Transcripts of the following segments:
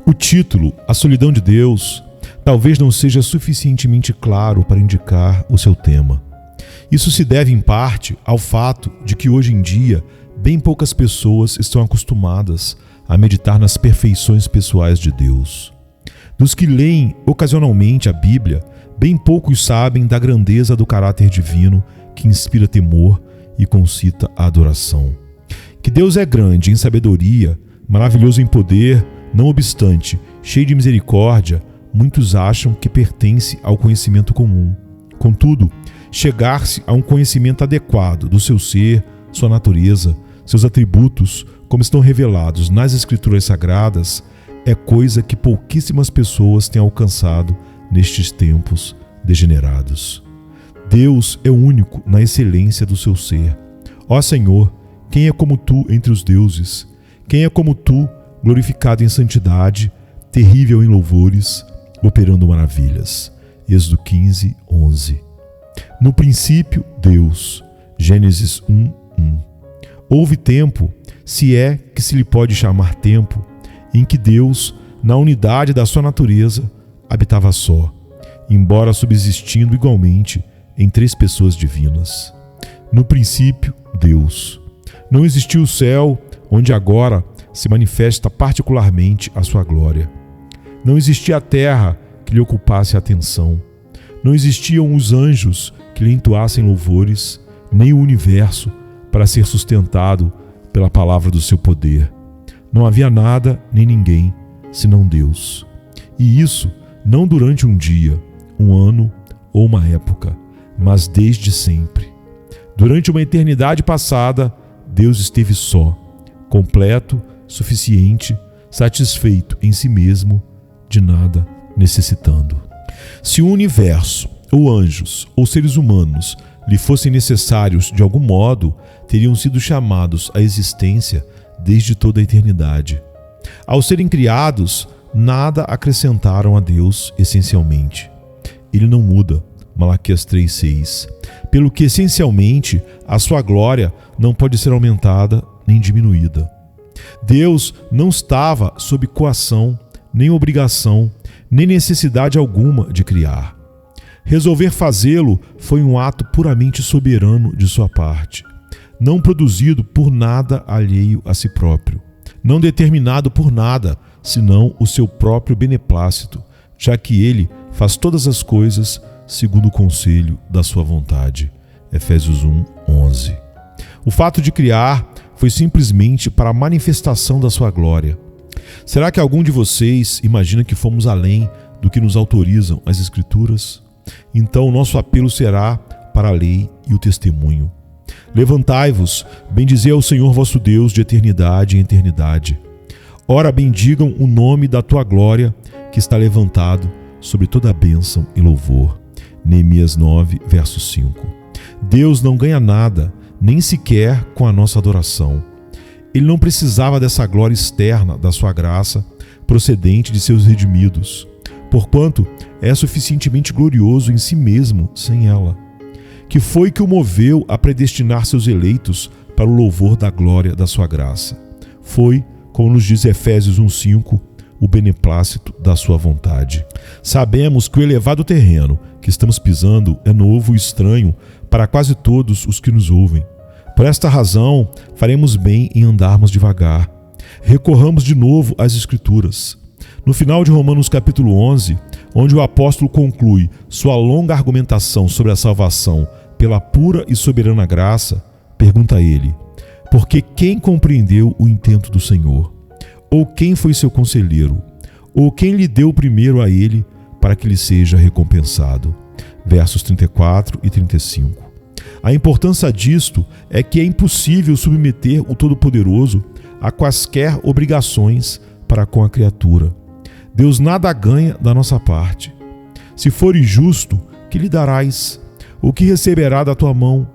O título, A Solidão de Deus, talvez não seja suficientemente claro para indicar o seu tema. Isso se deve, em parte, ao fato de que hoje em dia bem poucas pessoas estão acostumadas a meditar nas perfeições pessoais de Deus. Dos que leem ocasionalmente a Bíblia, bem poucos sabem da grandeza do caráter divino que inspira temor e concita a adoração. Que Deus é grande em sabedoria, maravilhoso em poder, não obstante, cheio de misericórdia, muitos acham que pertence ao conhecimento comum. Contudo, chegar-se a um conhecimento adequado do seu ser, sua natureza, seus atributos, como estão revelados nas Escrituras Sagradas, é coisa que pouquíssimas pessoas têm alcançado nestes tempos degenerados. Deus é único na excelência do seu ser. Ó Senhor, quem é como tu entre os deuses? Quem é como tu, glorificado em santidade, terrível em louvores, operando maravilhas? Êxodo 15, 11. No princípio, Deus. Gênesis 1, 1. Houve tempo, se é que se lhe pode chamar tempo, em que Deus, na unidade da sua natureza, habitava só, embora subsistindo igualmente em três pessoas divinas. No princípio, Deus. Não existiu o céu, onde agora se manifesta particularmente a sua glória. Não existia a terra que lhe ocupasse a atenção. Não existiam os anjos que lhe entoassem louvores, nem o universo para ser sustentado pela palavra do seu poder. Não havia nada nem ninguém, senão Deus. E isso não durante um dia, um ano ou uma época, mas desde sempre. Durante uma eternidade passada, Deus esteve só, completo, suficiente, satisfeito em si mesmo, de nada necessitando. Se o universo, ou anjos, ou seres humanos lhe fossem necessários de algum modo, teriam sido chamados à existência desde toda a eternidade. Ao serem criados, nada acrescentaram a Deus essencialmente. Ele não muda, Malaquias 3,6. Pelo que essencialmente a sua glória não pode ser aumentada nem diminuída. Deus não estava sob coação, nem obrigação, nem necessidade alguma de criar. Resolver fazê-lo foi um ato puramente soberano de sua parte, não produzido por nada alheio a si próprio, não determinado por nada, senão o seu próprio beneplácito, já que ele faz todas as coisas segundo o conselho da sua vontade. Efésios 1, 11. O fato de criar foi simplesmente para a manifestação da sua glória. Será que algum de vocês imagina que fomos além do que nos autorizam as Escrituras? Então o nosso apelo será para a lei e o testemunho. Levantai-vos, bendizei ao Senhor vosso Deus de eternidade em eternidade. Ora, bendigam o nome da tua glória, que está levantado sobre toda a bênção e louvor. Neemias 9, verso 5. Deus não ganha nada, nem sequer com a nossa adoração. Ele não precisava dessa glória externa da sua graça, procedente de seus redimidos, porquanto é suficientemente glorioso em si mesmo sem ela. Que foi que o moveu a predestinar seus eleitos para o louvor da glória da sua graça? Foi, como nos diz Efésios 1,5, o beneplácito da sua vontade. Sabemos que o elevado terreno que estamos pisando é novo e estranho para quase todos os que nos ouvem. Por esta razão, faremos bem em andarmos devagar. Recorramos de novo às Escrituras. No final de Romanos capítulo 11, onde o apóstolo conclui sua longa argumentação sobre a salvação pela pura e soberana graça, pergunta ele: porque quem compreendeu o intento do Senhor? Ou quem foi seu conselheiro? Ou quem lhe deu primeiro a ele para que lhe seja recompensado? Versos 34 e 35. A importância disto é que é impossível submeter o Todo-Poderoso a quaisquer obrigações para com a criatura. Deus nada ganha da nossa parte. Se fores justo, que lhe darás? O que receberá da tua mão?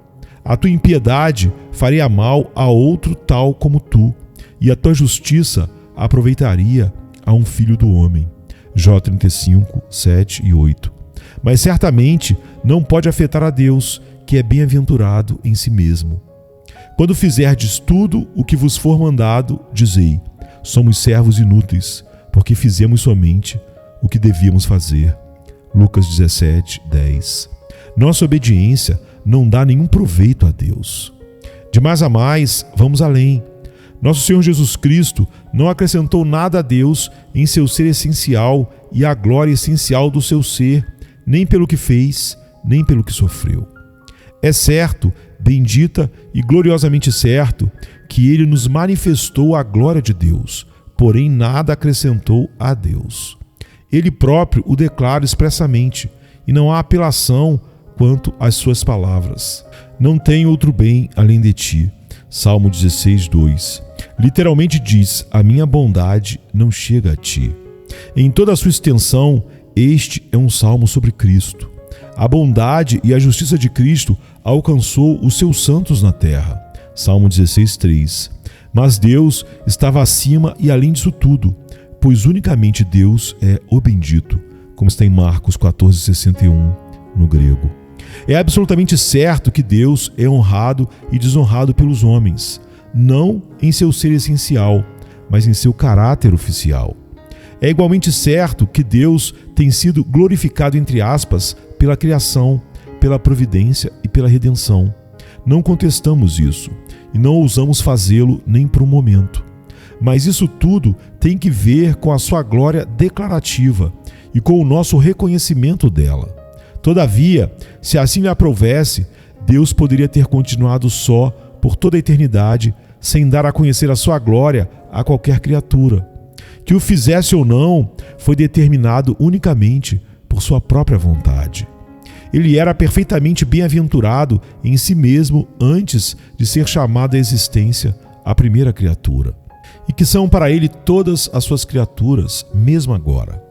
A tua impiedade faria mal a outro tal como tu, e a tua justiça aproveitaria a um filho do homem. Jó 35, 7 e 8. Mas certamente não pode afetar a Deus, que é bem-aventurado em si mesmo. Quando fizerdes tudo o que vos for mandado, dizei: somos servos inúteis, porque fizemos somente o que devíamos fazer. Lucas 17:10. Nossa obediência não dá nenhum proveito a Deus. De mais a mais, vamos além. Nosso Senhor Jesus Cristo não acrescentou nada a Deus em seu ser essencial e a glória essencial do seu ser, nem pelo que fez, nem pelo que sofreu. É certo, bendita e gloriosamente certo, que Ele nos manifestou a glória de Deus, porém nada acrescentou a Deus. Ele próprio o declara expressamente, e não há apelação quanto às suas palavras. Não tenho outro bem além de ti. Salmo 16:2. Literalmente diz: a minha bondade não chega a ti. Em toda a sua extensão, este é um salmo sobre Cristo. A bondade e a justiça de Cristo alcançou os seus santos na terra. Salmo 16:3. Mas Deus estava acima e além disso tudo, pois unicamente Deus é o bendito, como está em Marcos 14:61 no grego. É absolutamente certo que Deus é honrado e desonrado pelos homens, não em seu ser essencial, mas em seu caráter oficial. É igualmente certo que Deus tem sido glorificado, entre aspas, pela criação, pela providência e pela redenção. Não contestamos isso e não ousamos fazê-lo nem por um momento. Mas isso tudo tem que ver com a sua glória declarativa e com o nosso reconhecimento dela. Todavia, se assim lhe aprovesse, Deus poderia ter continuado só por toda a eternidade, sem dar a conhecer a sua glória a qualquer criatura. Que o fizesse ou não, foi determinado unicamente por sua própria vontade. Ele era perfeitamente bem-aventurado em si mesmo antes de ser chamado à existência a primeira criatura. E que são para ele todas as suas criaturas, mesmo agora.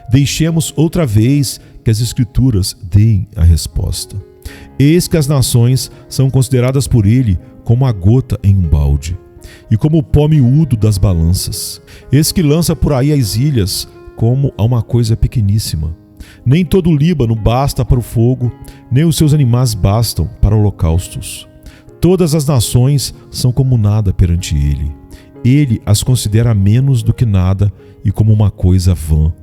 Deixemos outra vez que as Escrituras deem a resposta. Eis que as nações são consideradas por ele como a gota em um balde, e como o pó miúdo das balanças. Eis que lança por aí as ilhas como a uma coisa pequeníssima. Nem todo o Líbano basta para o fogo, nem os seus animais bastam para holocaustos. Todas as nações são como nada perante ele. Ele as considera menos do que nada e como uma coisa vã.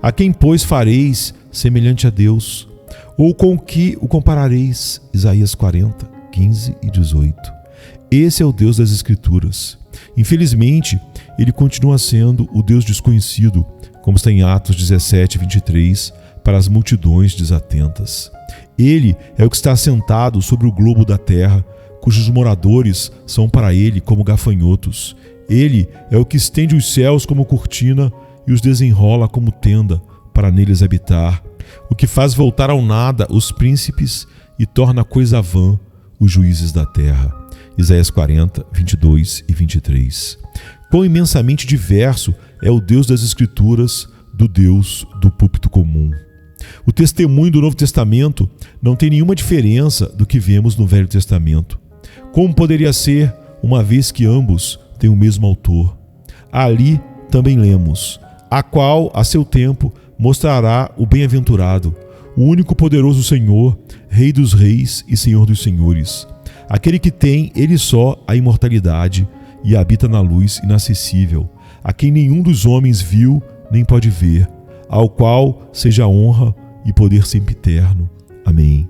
A quem, pois, fareis semelhante a Deus? Ou com que o comparareis? Isaías 40, 15 e 18. Esse é o Deus das Escrituras. Infelizmente, ele continua sendo o Deus desconhecido, como está em Atos 17, 23, para as multidões desatentas. Ele é o que está assentado sobre o globo da terra, cujos moradores são para ele como gafanhotos. Ele é o que estende os céus como cortina e os desenrola como tenda para neles habitar, o que faz voltar ao nada os príncipes e torna coisa vã os juízes da terra. Isaías 40, 22 e 23. Quão imensamente diverso é o Deus das Escrituras do Deus do púlpito comum. O testemunho do Novo Testamento não tem nenhuma diferença do que vemos no Velho Testamento. Como poderia ser, uma vez que ambos têm o mesmo autor? Ali também lemos: a qual, a seu tempo, mostrará o bem-aventurado, o único poderoso Senhor, Rei dos reis e Senhor dos senhores, aquele que tem, ele só, a imortalidade e habita na luz inacessível, a quem nenhum dos homens viu nem pode ver, ao qual seja honra e poder sempiterno. Amém.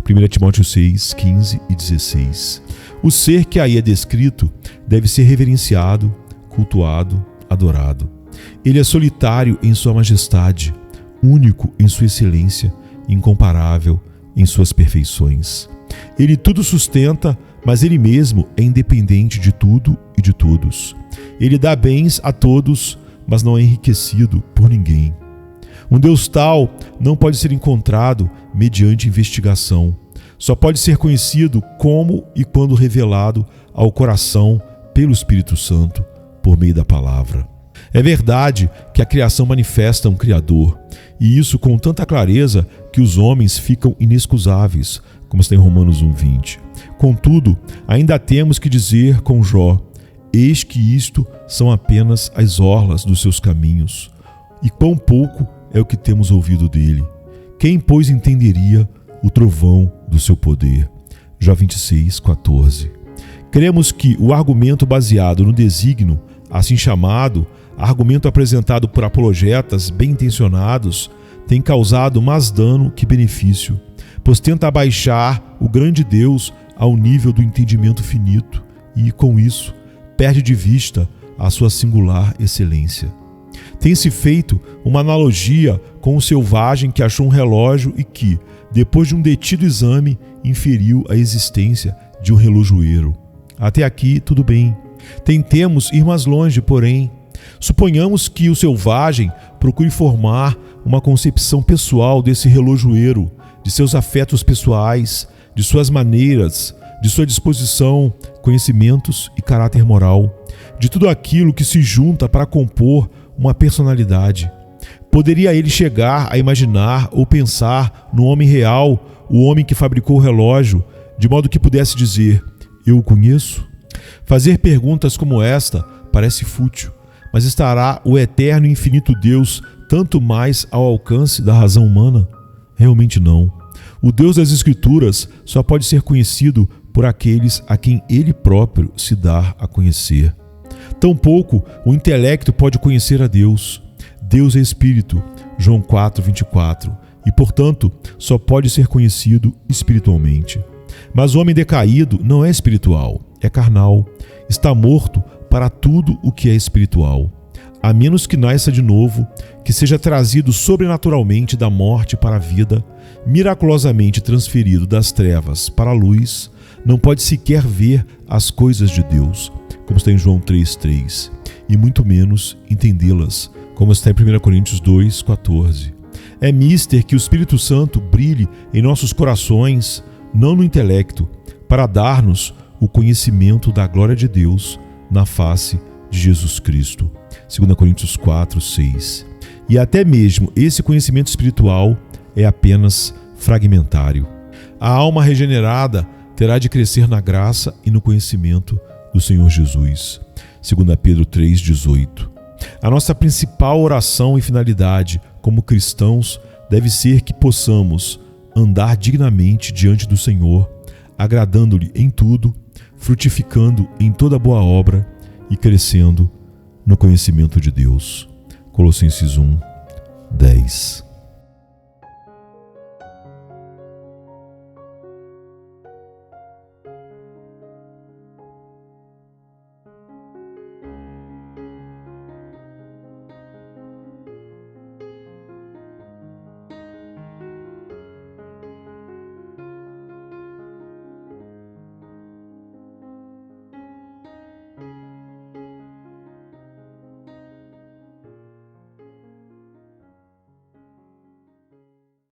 1 Timóteo 6, 15 e 16. O ser que aí é descrito deve ser reverenciado, cultuado, adorado. Ele é solitário em sua majestade, único em sua excelência, incomparável em suas perfeições. Ele tudo sustenta, mas ele mesmo é independente de tudo e de todos. Ele dá bens a todos, mas não é enriquecido por ninguém. Um Deus tal não pode ser encontrado mediante investigação. Só pode ser conhecido como e quando revelado ao coração pelo Espírito Santo, por meio da palavra. É verdade que a criação manifesta um Criador, e isso com tanta clareza que os homens ficam inexcusáveis, como está em Romanos 1:20. Contudo, ainda temos que dizer com Jó: eis que isto são apenas as orlas dos seus caminhos, e quão pouco é o que temos ouvido dele. Quem, pois, entenderia o trovão do seu poder? Jó 26:14. Cremos que o argumento baseado no desígnio, assim chamado, argumento apresentado por apologetas bem-intencionados, tem causado mais dano que benefício, pois tenta abaixar o grande Deus ao nível do entendimento finito e, com isso, perde de vista a sua singular excelência. Tem-se feito uma analogia com o selvagem que achou um relógio e que, depois de um detido exame, inferiu a existência de um relojoeiro. Até aqui, tudo bem. Tentemos ir mais longe, porém. Suponhamos que o selvagem procure formar uma concepção pessoal desse relojoeiro, de seus afetos pessoais, de suas maneiras, de sua disposição, conhecimentos e caráter moral, de tudo aquilo que se junta para compor uma personalidade. Poderia ele chegar a imaginar ou pensar no homem real, o homem que fabricou o relógio, de modo que pudesse dizer: eu o conheço? Fazer perguntas como esta parece fútil, mas estará o eterno e infinito Deus tanto mais ao alcance da razão humana? Realmente não. O Deus das Escrituras só pode ser conhecido por aqueles a quem Ele próprio se dá a conhecer. Tampouco o intelecto pode conhecer a Deus. Deus é Espírito, João 4:24, e, portanto, só pode ser conhecido espiritualmente. Mas o homem decaído não é espiritual, é carnal, está morto para tudo o que é espiritual. A menos que nasça de novo, que seja trazido sobrenaturalmente da morte para a vida, miraculosamente transferido das trevas para a luz, não pode sequer ver as coisas de Deus, como está em João 3:3, e muito menos entendê-las, como está em 1 Coríntios 2:14. É mister que o Espírito Santo brilhe em nossos corações, não no intelecto, para dar-nos o conhecimento da glória de Deus na face de Jesus Cristo. 2 Coríntios 4:6. E até mesmo esse conhecimento espiritual é apenas fragmentário. A alma regenerada terá de crescer na graça e no conhecimento do Senhor Jesus. 2 Pedro 3:18. A nossa principal oração e finalidade como cristãos deve ser que possamos andar dignamente diante do Senhor, agradando-lhe em tudo, frutificando em toda boa obra e crescendo no conhecimento de Deus. Colossenses 1:10.